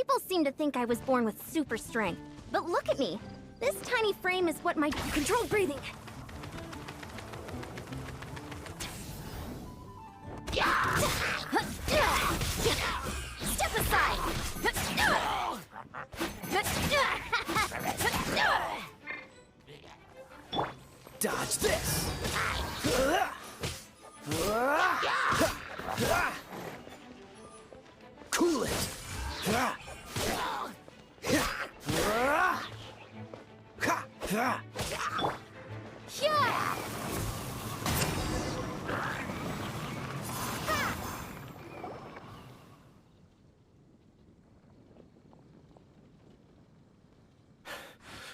People seem to think I was born with super strength, but look at me. This tiny frame is what my controlled breathing. Step aside. Dodge this. Cool it.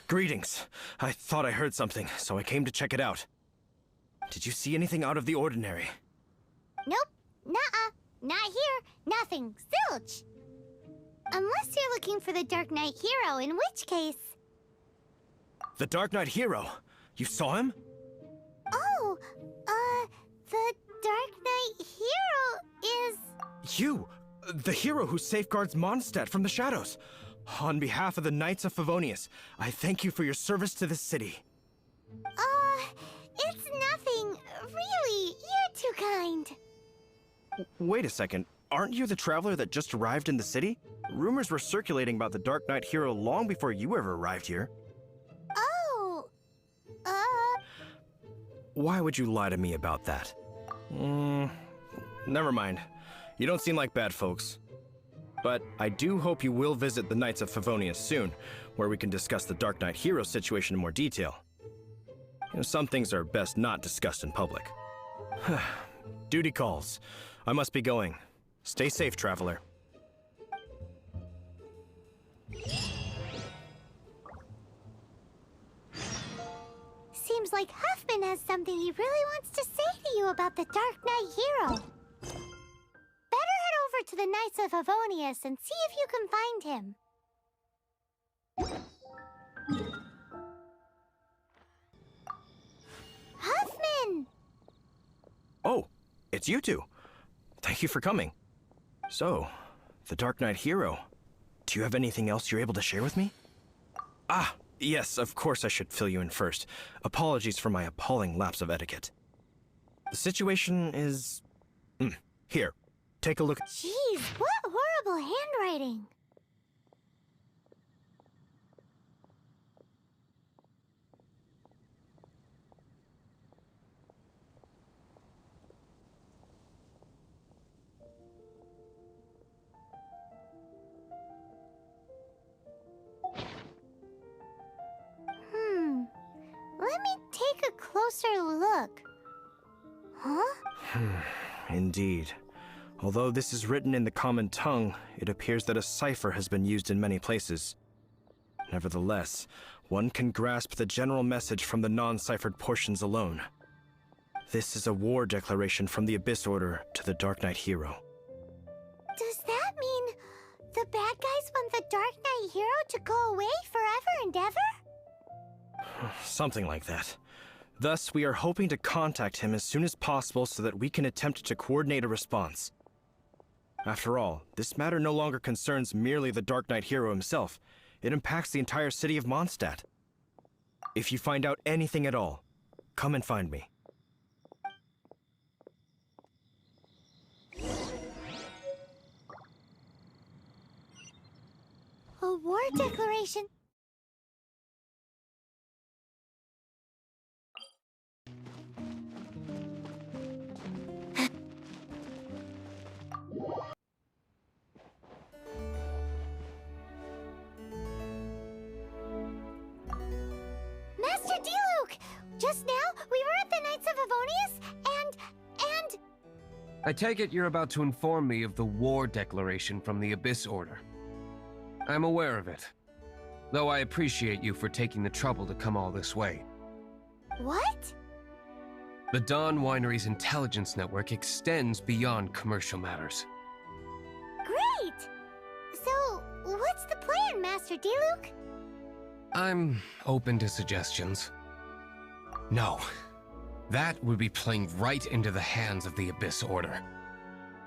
Greetings. I thought I heard something, so I came to check it out. Did you see anything out of the ordinary? Nope. Nuh-uh. Not here. Nothing. Zilch. Unless you're looking for the Dark Knight Hero, in which case... The Dark Knight Hero? You saw him? Oh, the Dark Knight Hero is... You! The hero who safeguards Mondstadt from the shadows. On behalf of the Knights of Favonius, I thank you for your service to this city. It's nothing. Really, you're too kind. Wait a second. Aren't you the traveler that just arrived in the city? Rumors were circulating about the Dark Knight Hero long before you ever arrived here. Oh, Why would you lie to me about that? Never mind. You don't seem like bad folks. But I do hope you will visit the Knights of Favonius soon, where we can discuss the Dark Knight Hero situation in more detail. You know, some things are best not discussed in public. Duty calls. I must be going. Stay safe, traveler. seems like Huffman has something he really wants to say to you about the Dark Knight Hero. Better head over to the Knights of Favonius and see if you can find him. Huffman! Oh, it's you two. Thank you for coming. So, the Dark Knight Hero. Do you have anything else you're able to share with me? Ah, yes, of course I should fill you in first. Apologies for my appalling lapse of etiquette. The situation is... Here, take a look. Jeez, what horrible handwriting. Let me take a closer look. Huh? Indeed. Although this is written in the common tongue, it appears that a cipher has been used in many places. Nevertheless, one can grasp the general message from the non-ciphered portions alone. This is a war declaration from the Abyss Order to the Dark Knight Hero. Does that mean the bad guys want the Dark Knight Hero to go away forever and ever? Something like that. Thus, we are hoping to contact him as soon as possible so that we can attempt to coordinate a response. After all, this matter no longer concerns merely the Dark Knight Hero himself. It impacts the entire city of Mondstadt. If you find out anything at all, come and find me. A war declaration? Master DILUC! Just now, we were at the Knights of Favonius, and... I take it you're about to inform me of the war declaration from the Abyss Order. I'm aware of it, though I appreciate you for taking the trouble to come all this way. What? The Dawn Winery's intelligence network extends beyond commercial matters. Great! So, what's the plan, Master DILUC? I'm open to suggestions. No. That would be playing right into the hands of the Abyss Order.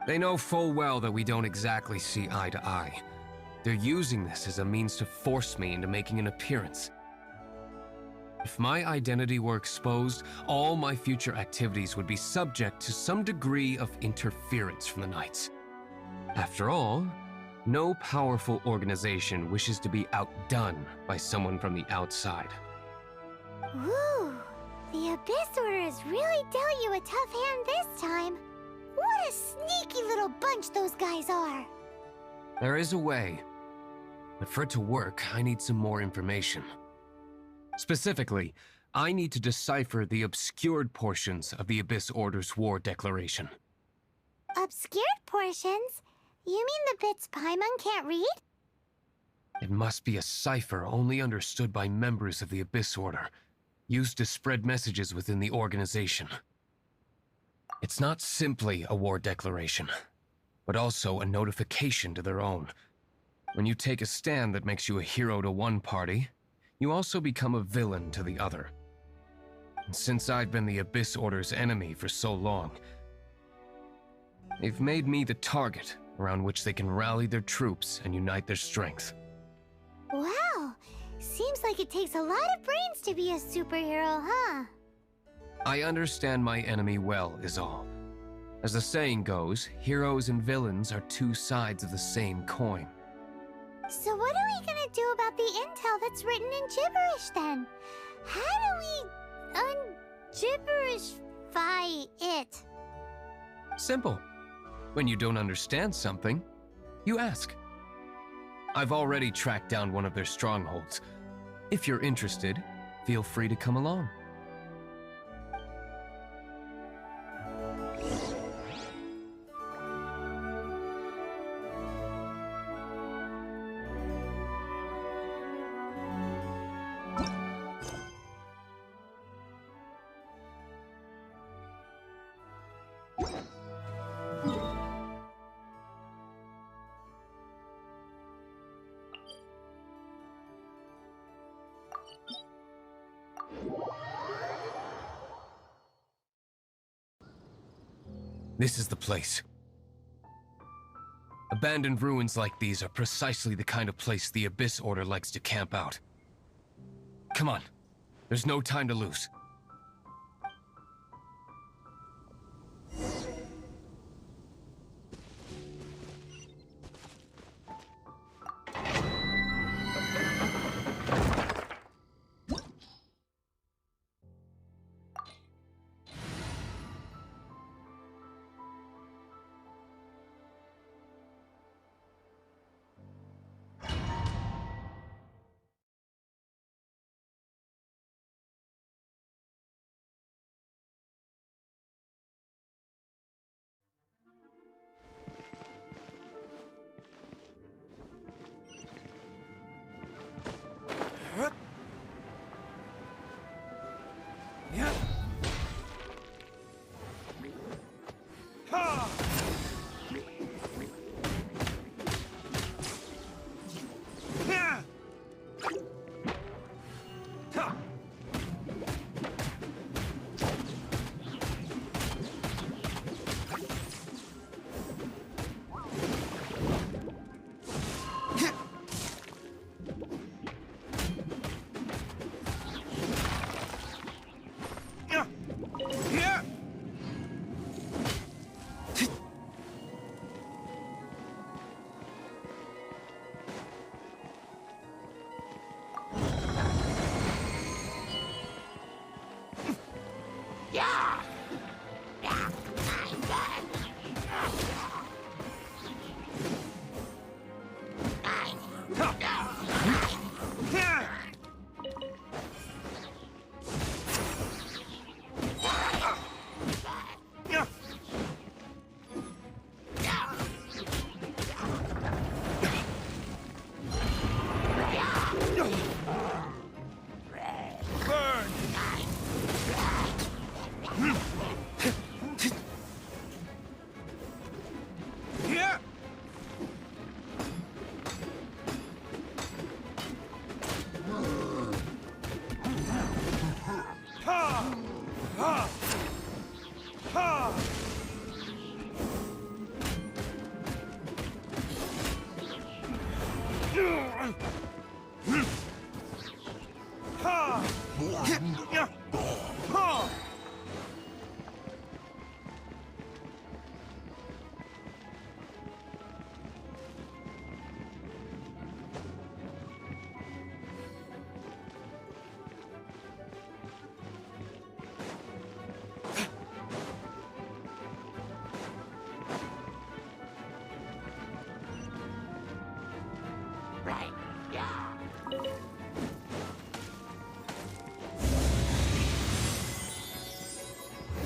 They know full well that we don't exactly see eye to eye. They're using this as a means to force me into making an appearance. If my identity were exposed, all my future activities would be subject to some degree of interference from the Knights. After all, no powerful organization wishes to be outdone by someone from the outside. Ooh, the Abyss Order has really dealt you a tough hand this time. What a sneaky little bunch those guys are. There is a way, but for it to work, I need some more information. Specifically, I need to decipher the obscured portions of the Abyss Order's war declaration. Obscured portions? You mean the bits Paimon can't read? It must be a cipher only understood by members of the Abyss Order, used to spread messages within the organization. It's not simply a war declaration, but also a notification to their own. When you take a stand that makes you a hero to one party, you also become a villain to the other. And since I've been the Abyss Order's enemy for so long, they've made me the target around which they can rally their troops and unite their strength. Wow, seems like it takes a lot of brains to be a superhero, huh? I understand my enemy well, is all. As the saying goes, heroes and villains are two sides of the same coin. So what are we gonna do about the intel that's written in gibberish then? How do we un-gibberishify it? Simple. When you don't understand something, you ask. I've already tracked down one of their strongholds. If you're interested, feel free to come along. This is the place. Abandoned ruins like these are precisely the kind of place the Abyss Order likes to camp out. Come on, there's no time to lose.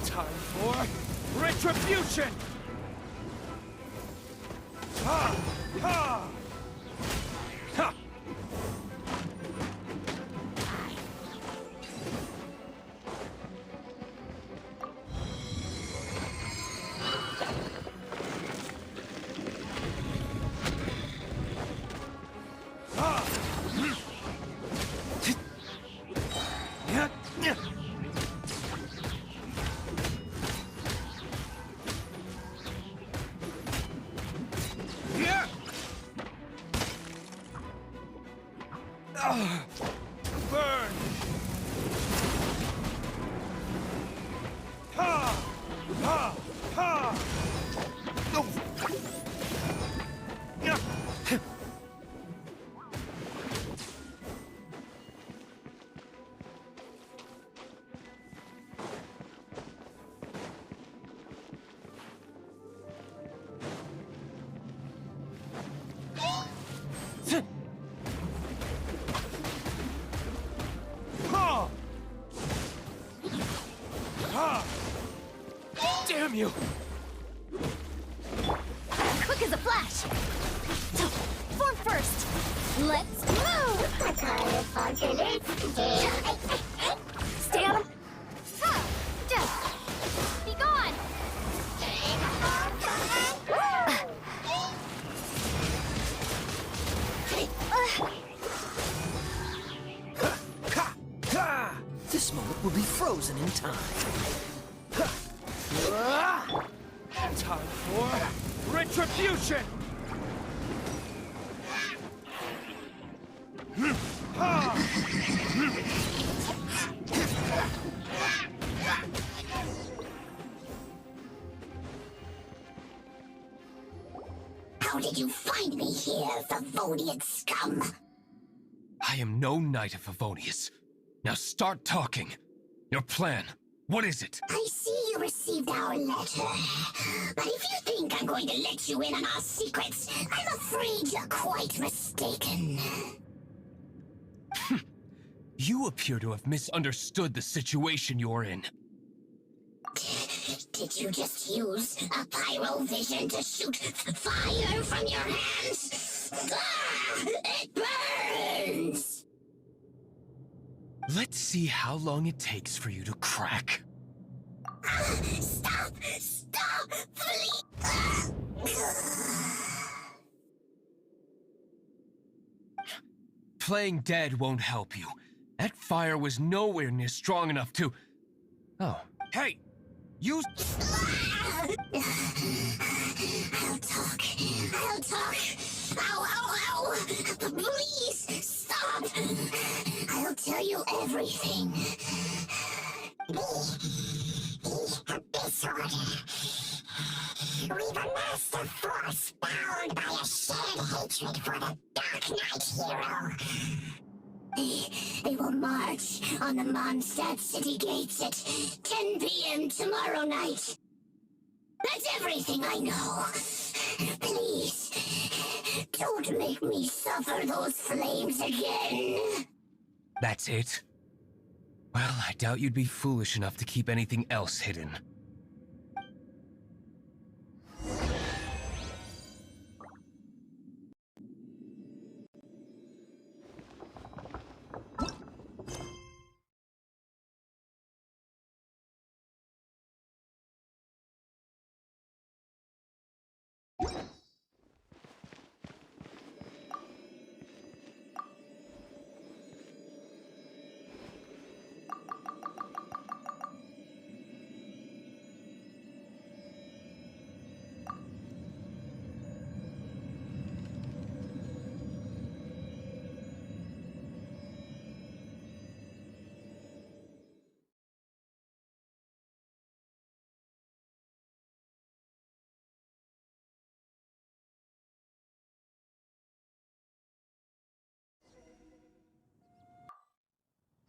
Time for retribution! Ha! Ha! Ha! Burn! Ha! Ha! Ha! No! Damn you! Quick as a flash! Form first! Let's move! Stay on him! Be gone! This moment will be frozen in time. Time for retribution! How did you find me here, Favonian scum? I am no knight of Favonius. Now start talking. Your plan. What is it? I see you received our letter. But if you think I'm going to let you in on our secrets, I'm afraid you're quite mistaken. You appear to have misunderstood the situation you're in. Did you just use a pyro vision to shoot fire from your hands? Ah, it burns! Let's see how long it takes for you to crack. Stop! Stop! Please! Playing dead won't help you. That fire was nowhere near strong enough to... Oh. Hey! You... I'll talk. I'll talk. Ow, ow, ow! Please, stop! I'll tell you everything. The Abyss Order. We've amassed a force bound by a shared hatred for the Dark Knight hero. They will march on the Mondstadt city gates at 10 p.m. tomorrow night. That's everything I know. Please, don't make me suffer those flames again. That's it? Well, I doubt you'd be foolish enough to keep anything else hidden.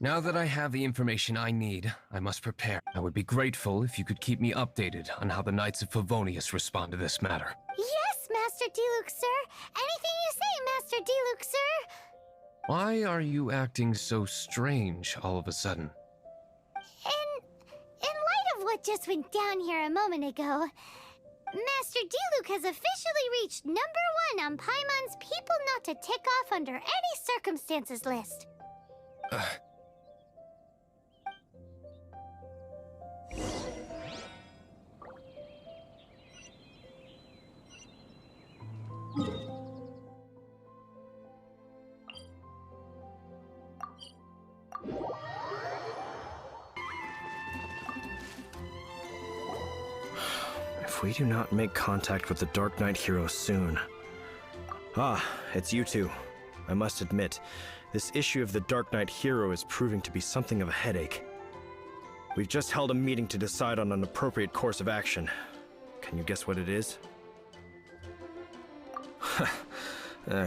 Now that I have the information I need, I must prepare. I would be grateful if you could keep me updated on how the Knights of Favonius respond to this matter. Yes, Master DILUC, sir. Anything you say, Master DILUC, sir. Why are you acting so strange all of a sudden? In light of what just went down here a moment ago, Master DILUC has officially reached #1 on Paimon's people not to tick off under any circumstances list. If we do not make contact with the Dark Knight hero soon... Ah, it's you two. I must admit, this issue of the Dark Knight hero is proving to be something of a headache. We've just held a meeting to decide on an appropriate course of action. Can you guess what it is?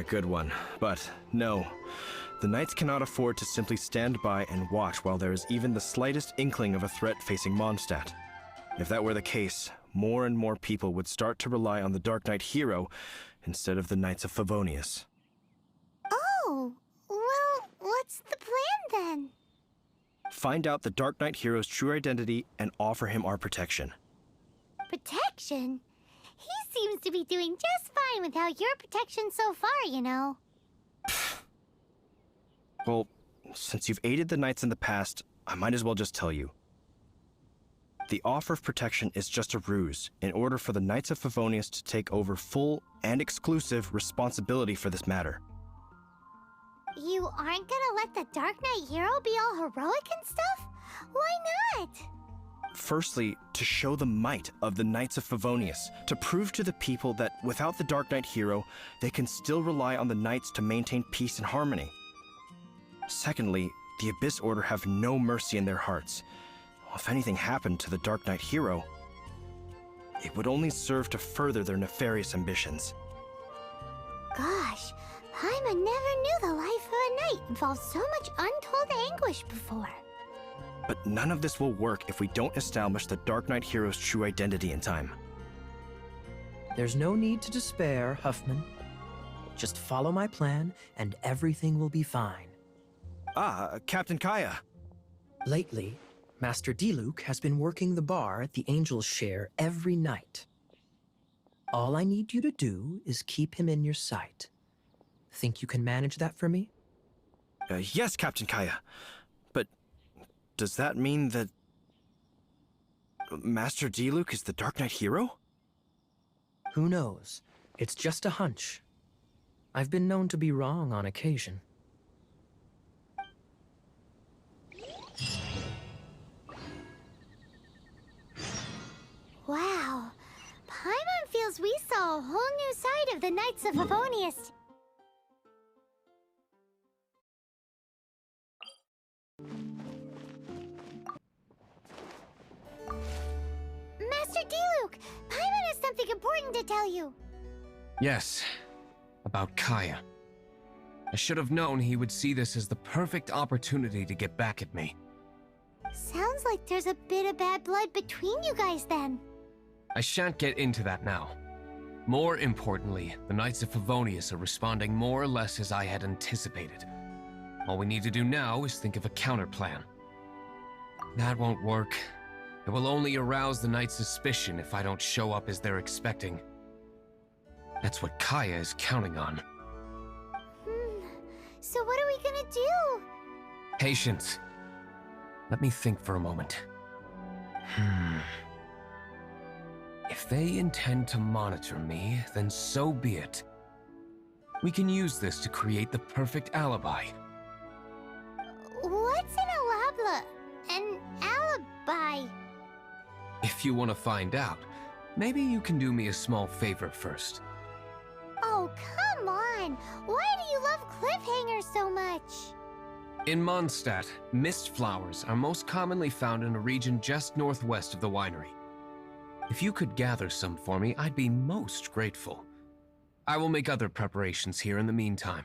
Good one. But no, the Knights cannot afford to simply stand by and watch while there is even the slightest inkling of a threat facing Mondstadt. If that were the case, more and more people would start to rely on the Dark Knight hero instead of the Knights of Favonius. Oh, well, what's the plan then? Find out the Dark Knight hero's true identity and offer him our protection. Protection? He seems to be doing just fine without your protection so far, you know. Well, since you've aided the Knights in the past, I might as well just tell you. The offer of protection is just a ruse in order for the Knights of Favonius to take over full and exclusive responsibility for this matter. You aren't gonna let the Dark Knight hero be all heroic and stuff? Why not? Firstly, to show the might of the Knights of Favonius, to prove to the people that without the Dark Knight hero, they can still rely on the Knights to maintain peace and harmony. Secondly, the Abyss Order have no mercy in their hearts. If anything happened to the Dark Knight hero, it would only serve to further their nefarious ambitions. Gosh, Paimon never knew the life of a knight involved so much untold anguish before. But none of this will work if we don't establish the Dark Knight hero's true identity in time. There's no need to despair, Huffman. Just follow my plan, and everything will be fine. Ah, Captain Kaya. Lately, Master DILUC has been working the bar at the Angel's Share every night. All I need you to do is keep him in your sight. Think you can manage that for me? Yes, Captain Kaya. But does that mean that Master DILUC is the Dark Knight hero? Who knows? It's just a hunch. I've been known to be wrong on occasion. Wow, Paimon feels we saw a whole new side of the Knights of Favonius. Master DILUC, Paimon has something important to tell you. Yes, about Kaya. I should have known he would see this as the perfect opportunity to get back at me. Sounds like there's a bit of bad blood between you guys then. I shan't get into that now. More importantly, the Knights of Favonius are responding more or less as I had anticipated. All we need to do now is think of a counterplan. That won't work. It will only arouse the Knights' suspicion if I don't show up as they're expecting. That's what Kaya is counting on. So what are we gonna do? Patience. Let me think for a moment. If they intend to monitor me, then so be it. We can use this to create the perfect alibi. What's an alibi? If you want to find out, maybe you can do me a small favor first. Oh, come on! Why do you love cliffhangers so much? In Mondstadt, mist flowers are most commonly found in a region just northwest of the winery. If you could gather some for me, I'd be most grateful. I will make other preparations here in the meantime.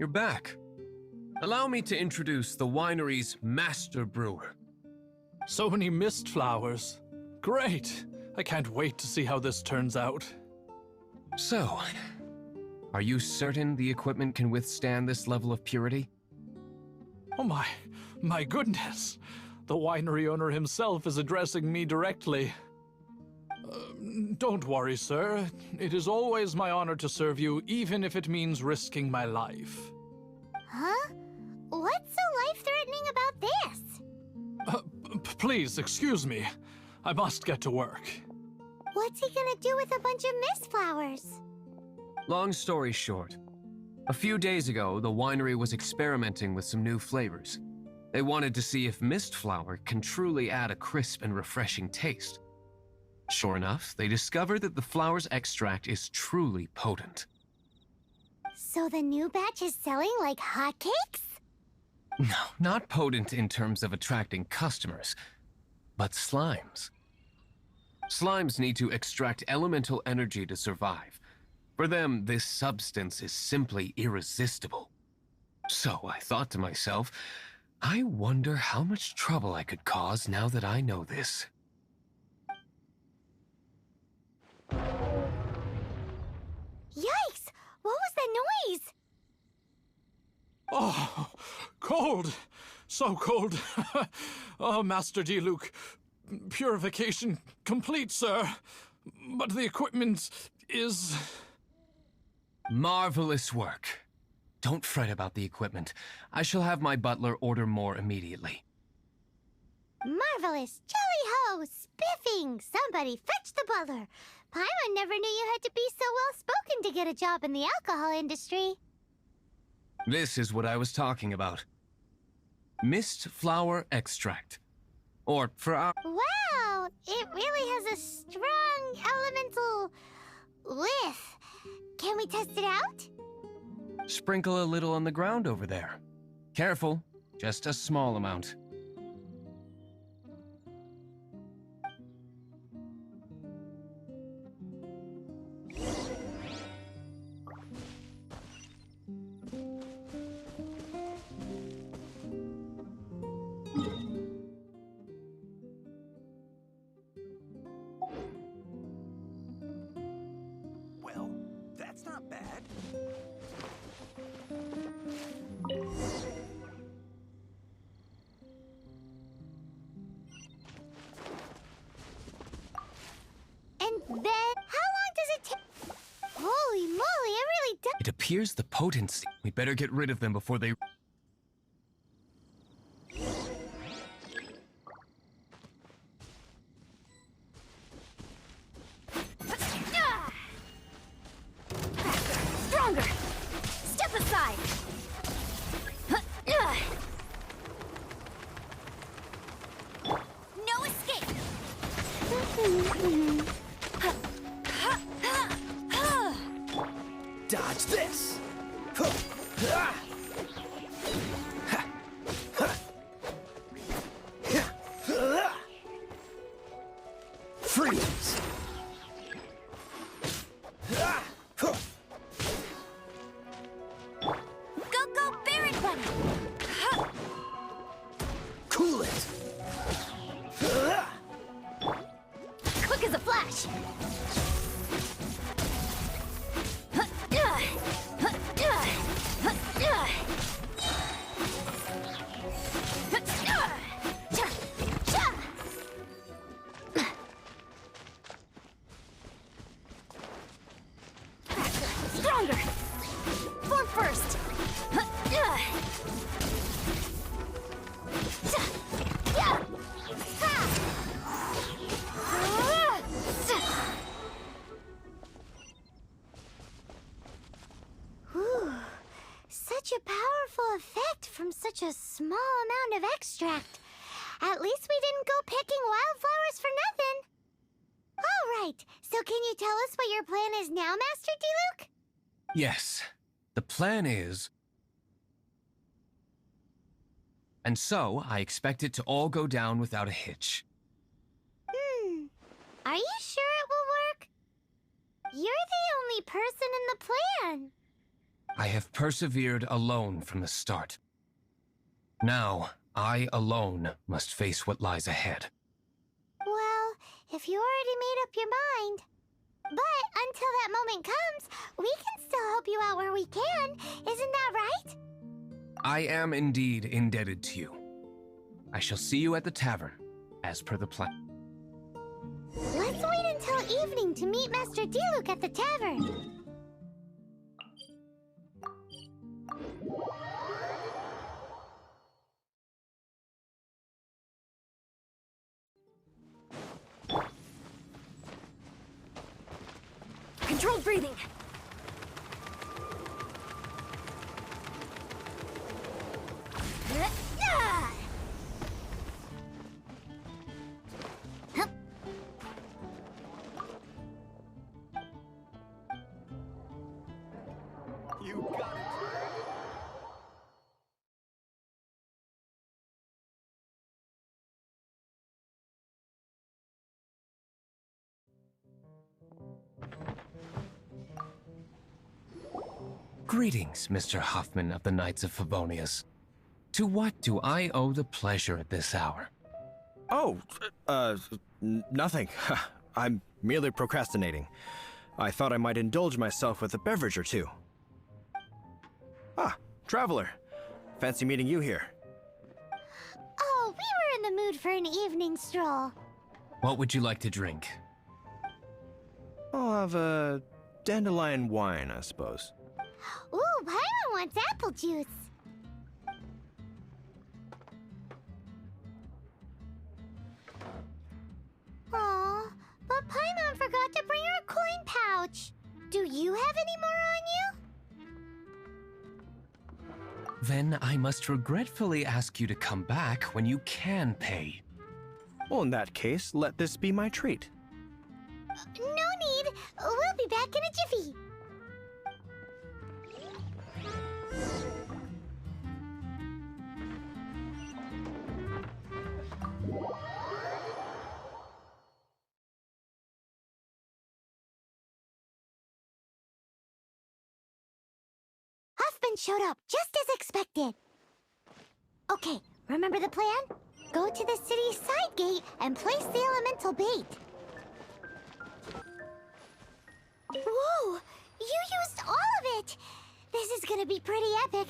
you're back. Allow me to introduce the winery's master brewer. So many mist flowers. Great! I can't wait to see how this turns out. So, are you certain the equipment can withstand this level of purity? Oh my goodness. The winery owner himself is addressing me directly. Don't worry, sir. It is always my honor to serve you, even if it means risking my life. Huh? What's so life-threatening about this? Please, excuse me. I must get to work. What's he gonna do with a bunch of mist flowers? Long story short, a few days ago, the winery was experimenting with some new flavors. They wanted to see if mist flower can truly add a crisp and refreshing taste. Sure enough, they discovered that the flower's extract is truly potent. So the new batch is selling like hotcakes? No, not potent in terms of attracting customers, but slimes. Slimes need to extract elemental energy to survive. For them, this substance is simply irresistible. So I thought to myself, I wonder how much trouble I could cause now that I know this. Yikes! What was that noise? Oh, cold! So cold! Oh, Master DILUC, purification complete, sir. But the equipment is... Marvelous work. Don't fret about the equipment. I shall have my butler order more immediately. Marvelous! Jolly-ho! Spiffing! Somebody fetch the butler! Paimon never knew you had to be so well-spoken to get a job in the alcohol industry. This is what I was talking about. Mist flower extract. Or for our... Wow! It really has a strong elemental whiff. Can we test it out? Sprinkle a little on the ground over there. Careful, just a small amount. Well, that's not bad. And then, how long does it take? Holy moly, it really does. It appears the potency. We'd better get rid of them before they... Stronger! Step aside! No escape! Dodge this! Freeze! Go, Barret Bunny! Cool it! Quick as a flash! Stronger! Form first! Whew. Such a powerful effect from such a small amount of extract. At least we didn't go picking wildflowers for nothing. All right, so can you tell us what your plan is now, Master DILUC? Yes, the plan is... And so, I expect it to all go down without a hitch. Are you sure it will work? You're the only person in the plan. I have persevered alone from the start. Now, I alone must face what lies ahead. Well, if you already made up your mind. But until that moment comes, we can still help you out where we can. Isn't that right? I am indeed indebted to you. I shall see you at the tavern, as per the plan. Let's wait until evening to meet Master DILUC at the tavern. Controlled breathing. You got it. Greetings, Mr. Huffman of the Knights of Favonius. To what do I owe the pleasure at this hour? Oh, nothing. I'm merely procrastinating. I thought I might indulge myself with a beverage or two. Ah, traveler. Fancy meeting you here. Oh, we were in the mood for an evening stroll. What would you like to drink? I'll have a dandelion wine, I suppose. Ooh, Paimon wants apple juice. Aw, but Paimon forgot to bring her coin pouch. Do you have any more on you? Then I must regretfully ask you to come back when you can pay. Well, in that case, let this be my treat. No need. We'll be back in a jiffy. Huffman showed up just as expected. Okay, remember the plan? Go to the city's side gate and place the elemental bait. Whoa! You used all of it! This is gonna be pretty epic.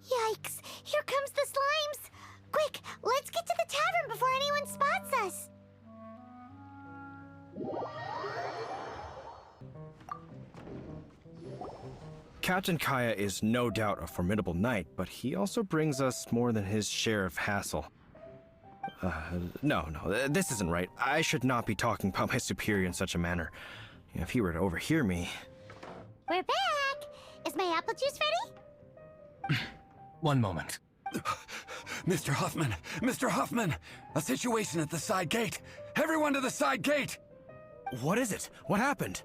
Yikes! Here comes the slimes! Quick, let's get to the tavern before anyone spots us! Captain Kaya is no doubt a formidable knight, but he also brings us more than his share of hassle. No, this isn't right. I should not be talking about my superior in such a manner. If he were to overhear me... We're back! Is my apple juice ready? One moment. Mr. Huffman! Mr. Huffman! A situation at the side gate! Everyone to the side gate! What is it? What happened?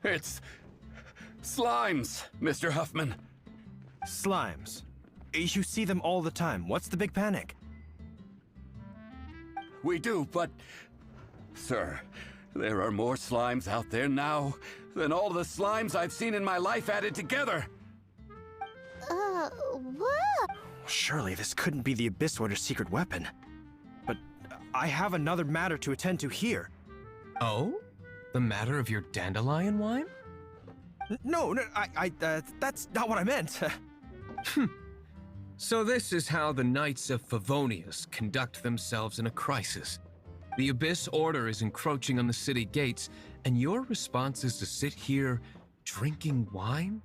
It's... slimes, Mr. Huffman. Slimes. You see them all the time. What's the big panic? We do, but... Sir, there are more slimes out there now than all the slimes I've seen in my life added together. What? Surely this couldn't be the Abyss Order's secret weapon. But I have another matter to attend to here. Oh? The matter of your dandelion wine? No, that's not what I meant. So this is how the Knights of Favonius conduct themselves in a crisis. The Abyss Order is encroaching on the city gates, and your response is to sit here drinking wine?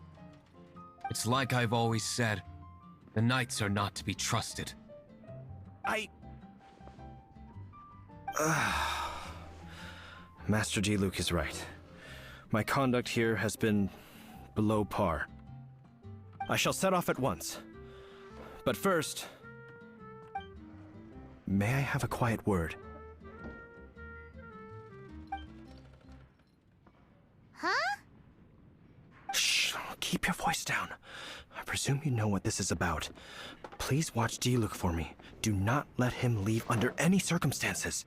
It's like I've always said, the Knights are not to be trusted. Master DILUC is right. My conduct here has been below par. I shall set off at once. But first, may I have a quiet word? Huh? Shh, keep your voice down. I presume you know what this is about. Please watch DILUC for me. Do not let him leave under any circumstances.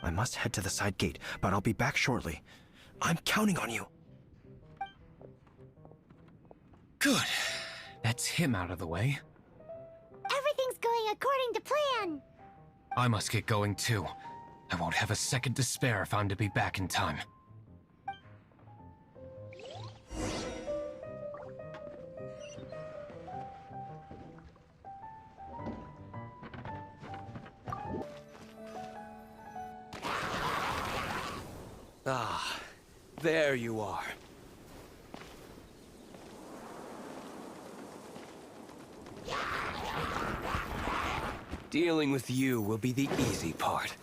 I must head to the side gate, but I'll be back shortly. I'm counting on you. Good. That's him out of the way. Everything's going according to plan. I must get going too. I won't have a second to spare if I'm to be back in time. Ah, there you are. Dealing with you will be the easy part.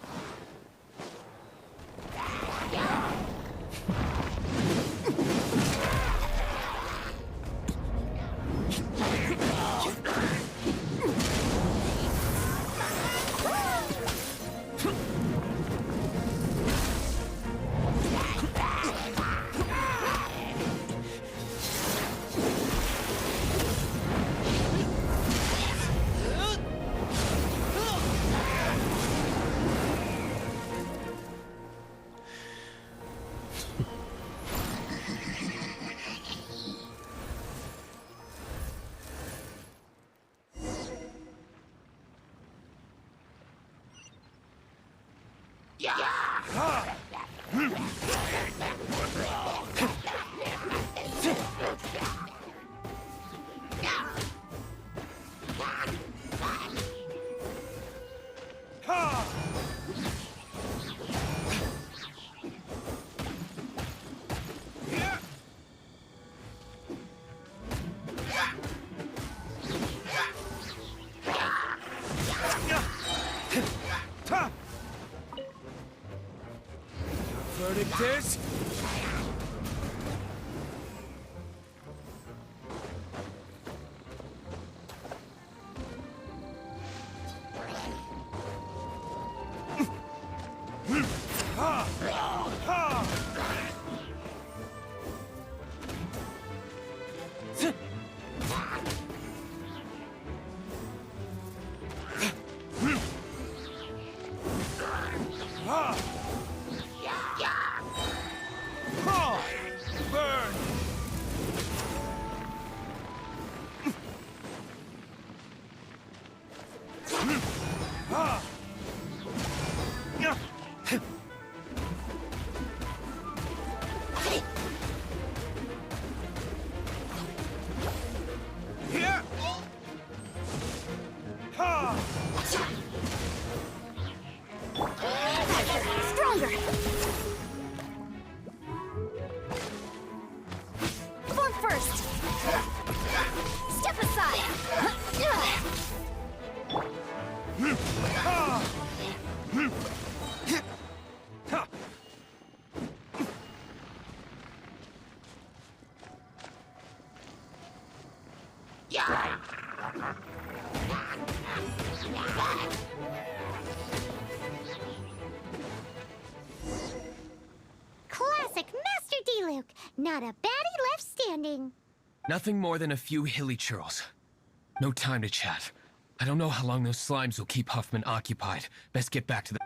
Verdict is... Stronger! Form first! Step aside! Classic Master DILUC. Not a baddie left standing. Nothing more than a few hilly churls. No time to chat. I don't know how long those slimes will keep Huffman occupied. Best get back to the...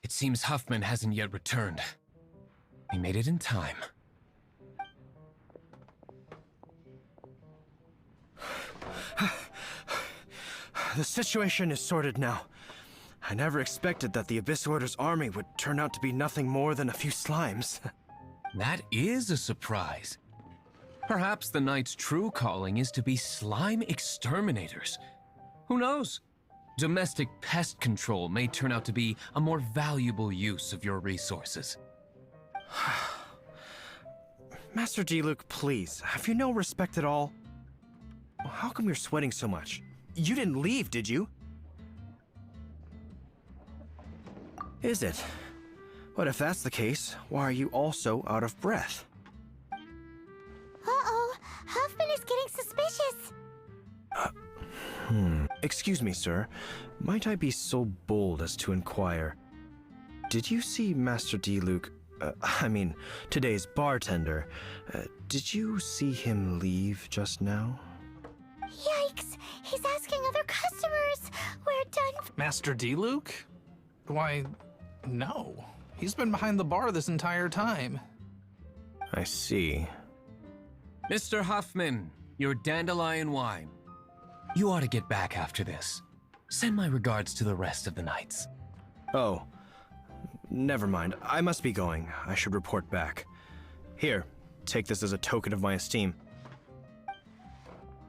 It seems Huffman hasn't yet returned. We made it in time. The situation is sorted now. I never expected that the Abyss Order's army would turn out to be nothing more than a few slimes. That is a surprise. Perhaps the Knight's true calling is to be slime exterminators. Who knows? Domestic pest control may turn out to be a more valuable use of your resources. Master DILUC, please, have you no respect at all? How come you're sweating so much? You didn't leave, did you? Is it? But if that's the case, why are you also out of breath? Uh-oh, Huffman is getting suspicious. Excuse me, sir. Might I be so bold as to inquire? Did you see Master DILUC, today's bartender? Did you see him leave just now? Yikes, he's asking other customers. We're done. Master DILUC? Why, no. He's been behind the bar this entire time. I see. Mr. Huffman, your dandelion wine. You ought to get back after this. Send my regards to the rest of the knights. Oh, never mind. I must be going. I should report back. Here, take this as a token of my esteem.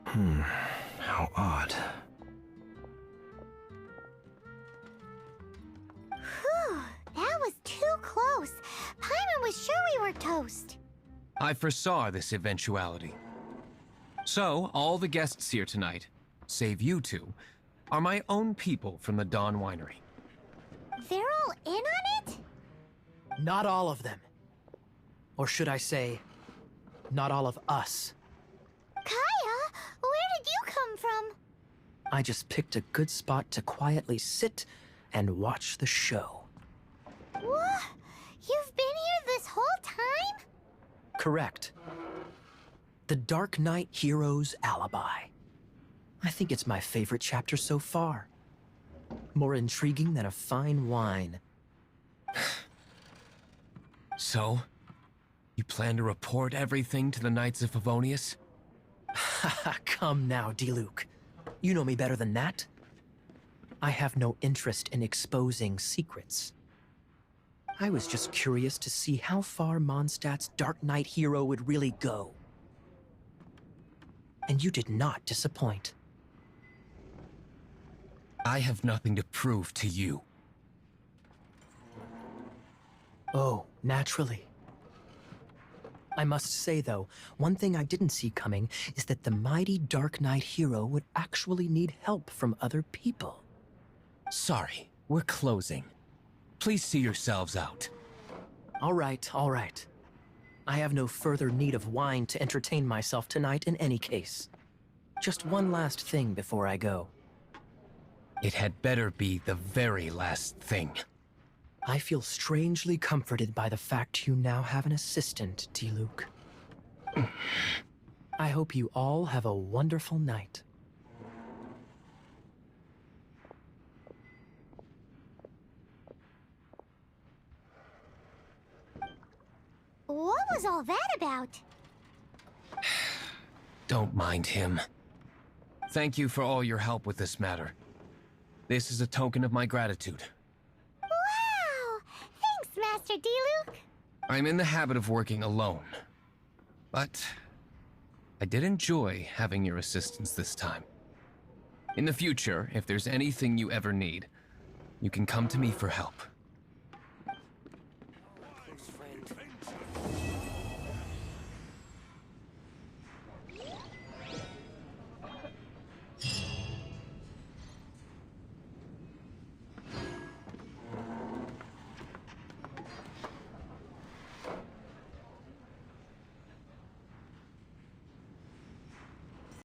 How odd. Whew, that was too close. Paimon was sure we were toast. I foresaw this eventuality. So, all the guests here tonight, save you two, are my own people from the Dawn Winery. They're all in on it? Not all of them. Or should I say, not all of us. Kaya, where did you come from? I just picked a good spot to quietly sit and watch the show. What? You've been here this whole time? Correct. The Dark Knight Hero's Alibi. I think it's my favorite chapter so far. More intriguing than a fine wine. So, you plan to report everything to the Knights of Favonius? Come now, DILUC. You know me better than that. I have no interest in exposing secrets. I was just curious to see how far Mondstadt's Dark Knight hero would really go. And you did not disappoint. I have nothing to prove to you. Oh, naturally. I must say, though, one thing I didn't see coming is that the mighty Dark Knight hero would actually need help from other people. Sorry, we're closing. Please see yourselves out. All right, all right. I have no further need of wine to entertain myself tonight in any case. Just one last thing before I go. It had better be the very last thing. I feel strangely comforted by the fact you now have an assistant, DILUC. I hope you all have a wonderful night. What was all that about? Don't mind him. Thank you for all your help with this matter. This is a token of my gratitude. Wow! Thanks, Master DILUC. I'm in the habit of working alone. But I did enjoy having your assistance this time. In the future, if there's anything you ever need, you can come to me for help.